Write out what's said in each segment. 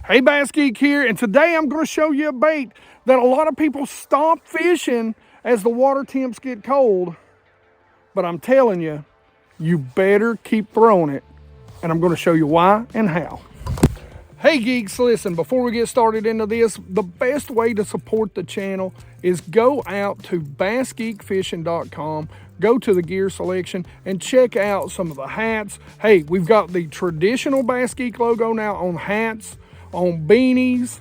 Hey, BassGeek here, and today I'm going to show you a bait that a lot of people stop fishing as the water temps get cold. But I'm telling you, you better keep throwing it, and I'm going to show you why and how. Hey geeks, listen, before we get started into this, the best way to support the channel is go out to BassGeekFishing.com, go to the gear selection, and check out some of the hats. Hey, we've got the traditional BassGeek logo now on hats, on beanies,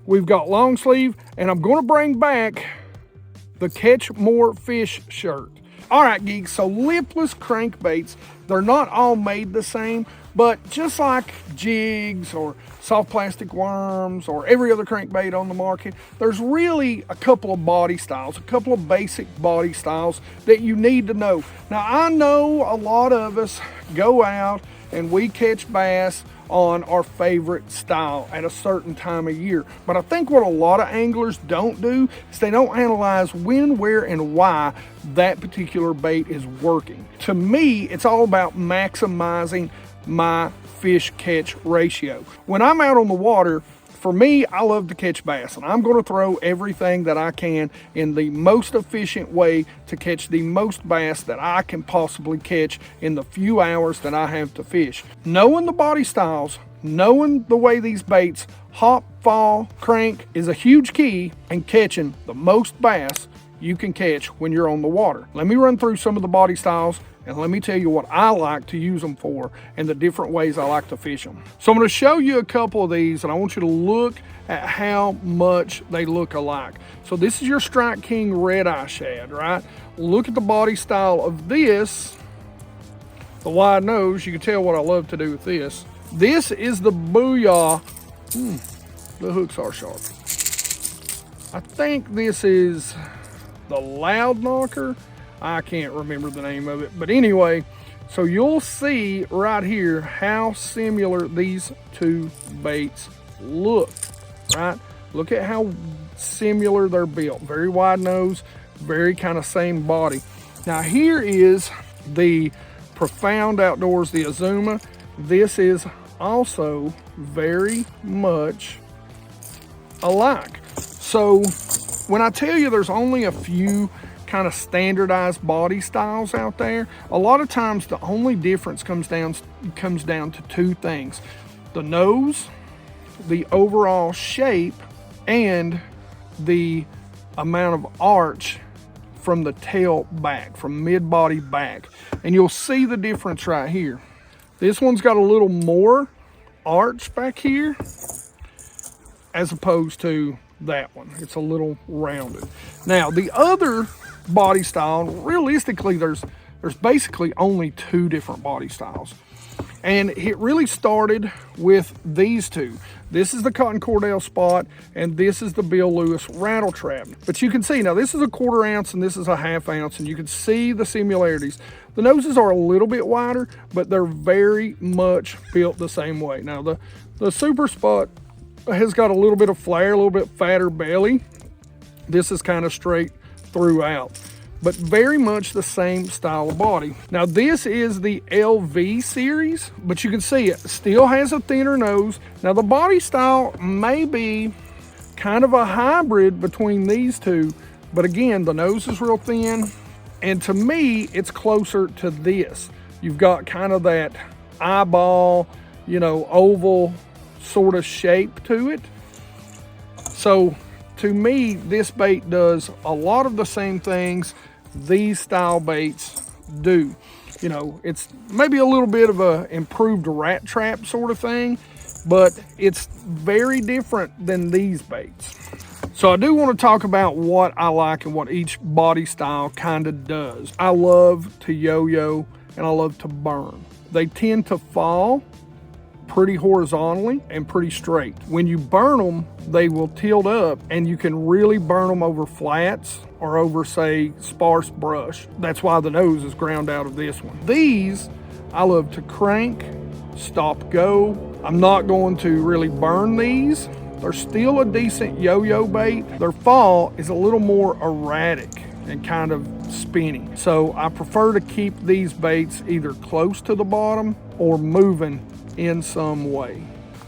we've got long sleeve, and I'm going to bring back the Catch More Fish shirt. All right, geeks, so lipless crankbaits, they're not all made the same, but just like jigs or soft plastic worms or every other crankbait on the market, there's really a couple of body styles, a couple of basic body styles that you need to know. Now, I know a lot of us go out and we catch bass on our favorite style at a certain time of year. But I think what a lot of anglers don't do is they don't analyze when, where, and why that particular bait is working. To me, it's all about maximizing my fish catch ratio. When I'm out on the water, for me, I love to catch bass, and I'm going to throw everything that I can in the most efficient way to catch the most bass that I can possibly catch in the few hours that I have to fish. Knowing the body styles, knowing the way these baits hop, fall, crank is a huge key in catching the most bass you can catch when you're on the water. Let me run through some of the body styles, and let me tell you what I like to use them for and the different ways I like to fish them. So I'm going to show you a couple of these, and I want you to look at how much they look alike. So this is your Strike King red eye shad, right? Look at the body style of this. The wide nose, you can tell what I love to do with this. This is the Booyah. The hooks are sharp. I think this is the Loud Knocker. I can't remember the name of it, but anyway, so you'll see right here how similar these two baits look, right? Look at how similar they're built. Very wide nose, very kind of same body. Now here is the Profound Outdoors, the Azuma. This is also very much alike. So when I tell you there's only a few kind of standardized body styles out there, a lot of times the only difference comes down to two things: the nose, the overall shape, and the amount of arch from the tail back, from mid-body back. And you'll see the difference right here. This one's got a little more arch back here as opposed to that one. It's a little rounded. Now the other body style, realistically there's basically only two different body styles, and it really started with these two. This is the Cotton Cordell Spot, and this is the Bill Lewis Rattle Trap. But you can see now this is a 1/4 ounce and this is a 1/2 ounce, and you can see the similarities. The noses are a little bit wider, but they're very much built the same way. Now the Super Spot has got a little bit of flair, a little bit fatter belly. This is kind of straight throughout, but very much the same style of body. Now this is the LV series, but you can see it still has a thinner nose. Now the body style may be kind of a hybrid between these two, but again, the nose is real thin, and to me it's closer to this. You've got kind of that eyeball, you know, oval sort of shape to it. So to me, this bait does a lot of the same things these style baits do. You know, it's maybe a little bit of a improved rat trap sort of thing, but it's very different than these baits. So I do want to talk about what I like and what each body style kind of does. I love to yo-yo and I love to burn. They tend to fall pretty horizontally and pretty straight. When you burn them, they will tilt up, and you can really burn them over flats or over, say, sparse brush. That's why the nose is ground out of this one. These I love to crank, stop, go. I'm not going to really burn these. They're still a decent yo-yo bait. Their fall is a little more erratic and kind of spinny. So I prefer to keep these baits either close to the bottom or moving in some way.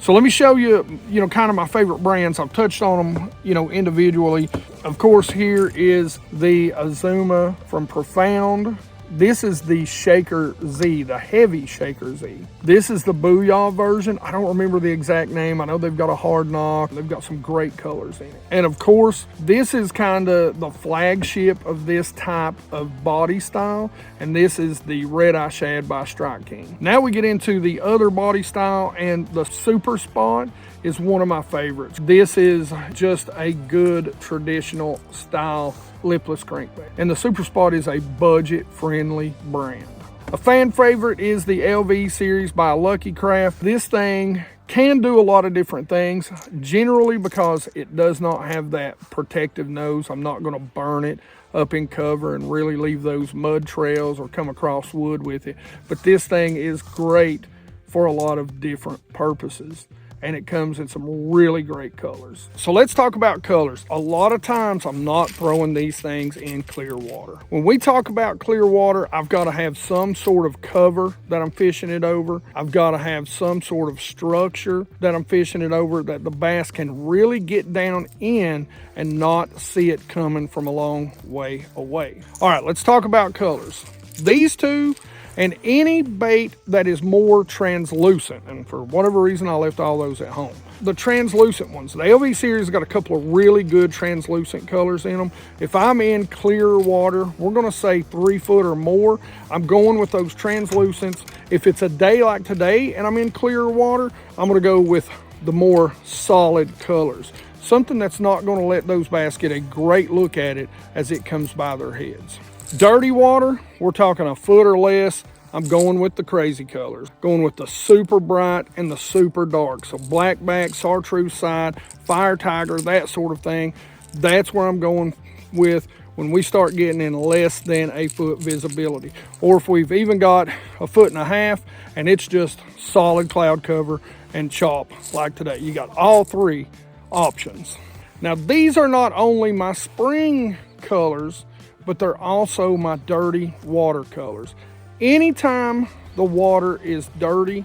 So let me show you, kind of my favorite brands. I've touched on them, individually. Of course, here is the Azuma from Profound. This is the Shaker Z, the heavy Shaker Z. This is the Booyah version. I don't remember the exact name. I know they've got a hard knock. They've got some great colors in it. And of course, this is kind of the flagship of this type of body style. And this is the Red Eye Shad by Strike King. Now we get into the other body style, and the Super Spot is one of my favorites. This is just a good traditional style lipless crankbait. And the Super Spot is a budget-friendly brand. A fan favorite is the LV series by Lucky Craft. This thing can do a lot of different things, generally because it does not have that protective nose. I'm not gonna burn it up in cover and really leave those mud trails or come across wood with it. But this thing is great for a lot of different purposes, and it comes in some really great colors. So let's talk about colors. A lot of times I'm not throwing these things in clear water. When we talk about clear water, I've got to have some sort of cover that I'm fishing it over. I've got to have some sort of structure that I'm fishing it over, that the bass can really get down in and not see it coming from a long way away. All right, let's talk about colors. These two, and any bait that is more translucent, and for whatever reason I left all those at home. The translucent ones, the LV series has got a couple of really good translucent colors in them. If I'm in clearer water, we're gonna say 3 foot or more, I'm going with those translucents. If it's a day like today and I'm in clearer water, I'm gonna go with the more solid colors. Something that's not gonna let those bass get a great look at it as it comes by their heads. Dirty water, we're talking a foot or less. I'm going with the crazy colors, going with the super bright and the super dark. So blackback, chartreuse side, fire tiger, that sort of thing. That's where I'm going with when we start getting in less than a foot visibility. Or if we've even got a foot and a half and it's just solid cloud cover and chop like today. You got all three options. Now these are not only my spring colors, but they're also my dirty water colors. Anytime the water is dirty,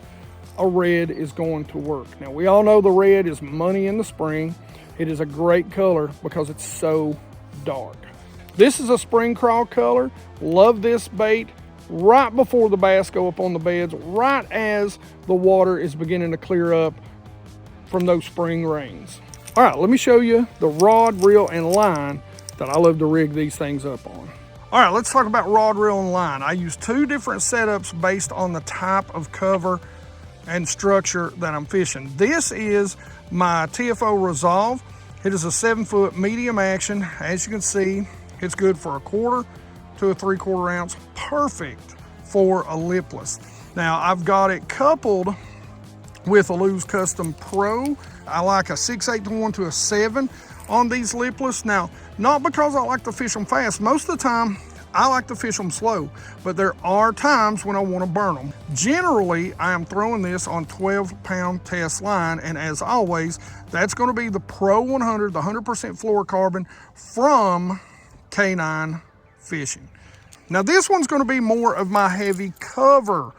a red is going to work. Now we all know the red is money in the spring. It is a great color because it's so dark. This is a spring crawl color. Love this bait right before the bass go up on the beds, right as the water is beginning to clear up from those spring rains. All right, let me show you the rod, reel, and line that I love to rig these things up on. All right, let's talk about rod, reel, and line. I use 2 different setups based on the type of cover and structure that I'm fishing. This is my TFO Resolve. It is a 7-foot medium action. As you can see, it's good for a 1/4 to a 3/4 ounce. Perfect for a lipless. Now, I've got it coupled with a Lew's Custom Pro. I like a 6/8 to a 7 on these lipless. Now, not because I like to fish them fast. Most of the time, I like to fish them slow, but there are times when I want to burn them. Generally, I am throwing this on 12-pound test line, and as always, that's going to be the Pro 100, the 100% fluorocarbon from K9 Fishing. Now, this one's going to be more of my heavy cover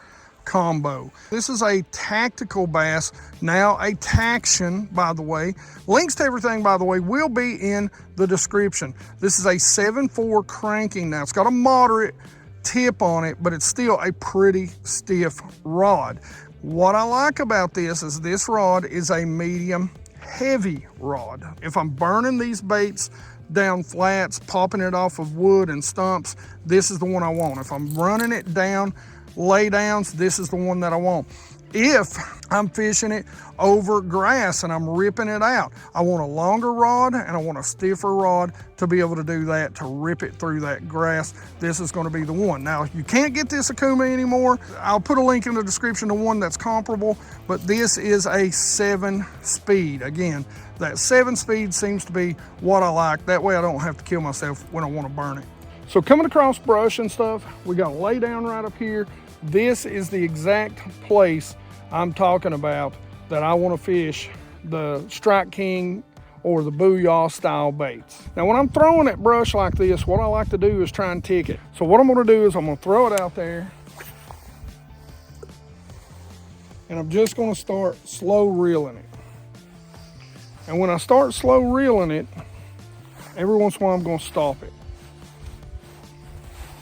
combo. This is a tactical bass, now a Taction, by the way. Links to everything, by the way, will be in the description. This is a 7.4 cranking. Now, it's got a moderate tip on it, but it's still a pretty stiff rod. What I like about this is this rod is a medium heavy rod. If I'm burning these baits down flats, popping it off of wood and stumps, this is the one I want. If I'm running it down lay downs, this is the one that I want. If I'm fishing it over grass and I'm ripping it out, I want a longer rod and I want a stiffer rod to be able to do that, to rip it through that grass. This is going to be the one. Now, you can't get this Akuma anymore. I'll put a link in the description to one that's comparable, but this is a 7-speed. Again, that 7-speed seems to be what I like. That way I don't have to kill myself when I want to burn it. So coming across brush and stuff, we got a lay down right up here. This is the exact place I'm talking about that I want to fish the Strike King or the Booyah style baits. Now, when I'm throwing at brush like this, what I like to do is try and tick it. So what I'm going to do is I'm going to throw it out there. And I'm just gonna start slow reeling it. And when I start slow reeling it, every once in a while I'm gonna stop it.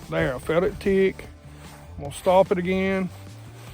There, I felt it tick. I'm gonna stop it again,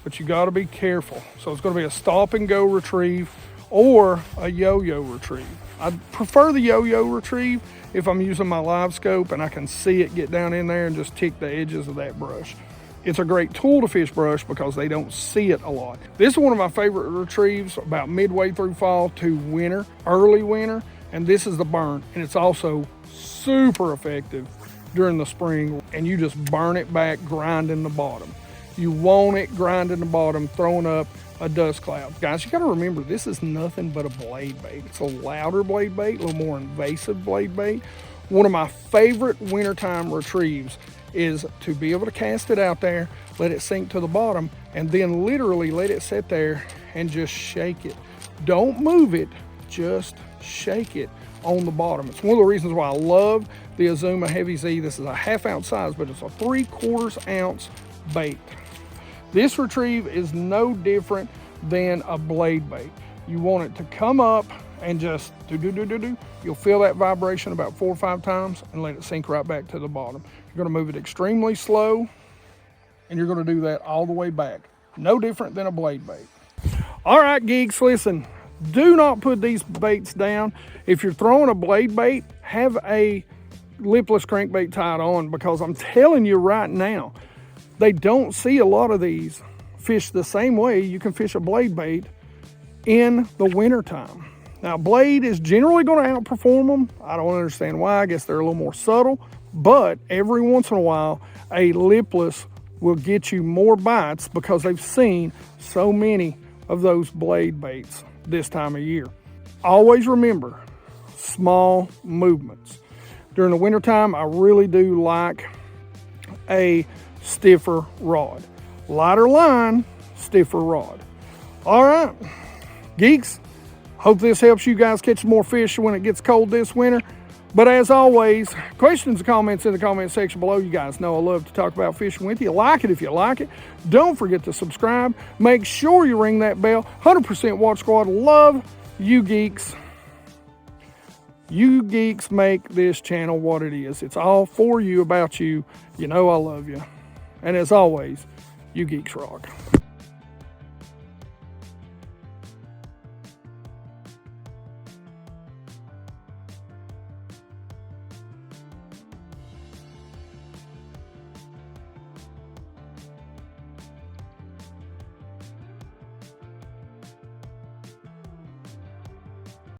but you gotta be careful. So it's gonna be a stop and go retrieve or a yo-yo retrieve. I prefer the yo-yo retrieve if I'm using my live scope and I can see it get down in there and just tick the edges of that brush. It's a great tool to fish brush because they don't see it a lot. This is one of my favorite retrieves about midway through fall to winter, early winter, and this is the burn. And it's also super effective during the spring, and you just burn it back, grinding the bottom. You want it grinding the bottom, throwing up a dust cloud. Guys, you gotta remember, this is nothing but a blade bait. It's a louder blade bait, a little more invasive blade bait. One of my favorite wintertime retrieves is to be able to cast it out there, let it sink to the bottom, and then literally let it sit there and just shake it. Don't move it, just shake it on the bottom. It's one of the reasons why I love the Azuma Heavy Z. This is a 1/2 ounce size, but it's a 3/4 ounce bait. This retrieve is no different than a blade bait. You want it to come up and just do. You'll feel that vibration about 4 or 5 times and let it sink right back to the bottom. You're gonna move it extremely slow, and you're gonna do that all the way back. No different than a blade bait. All right, geeks, listen, do not put these baits down. If you're throwing a blade bait, have a lipless crankbait tied on, because I'm telling you right now, they don't see a lot of these fish the same way you can fish a blade bait in the wintertime. Now, blade is generally going to outperform them. I don't understand why. I guess they're a little more subtle, but every once in a while, a lipless will get you more bites because they've seen so many of those blade baits this time of year. Always remember, small movements. During the wintertime, I really do like a stiffer rod. Lighter line, stiffer rod. All right, geeks, hope this helps you guys catch more fish when it gets cold this winter. But as always, questions and comments in the comment section below. You guys know I love to talk about fishing with you. Like it if you like it. Don't forget to subscribe. Make sure you ring that bell. 100% Water Squad. Love you geeks. You geeks make this channel what it is. It's all for you, about you. You know I love you. And as always, you geeks rock.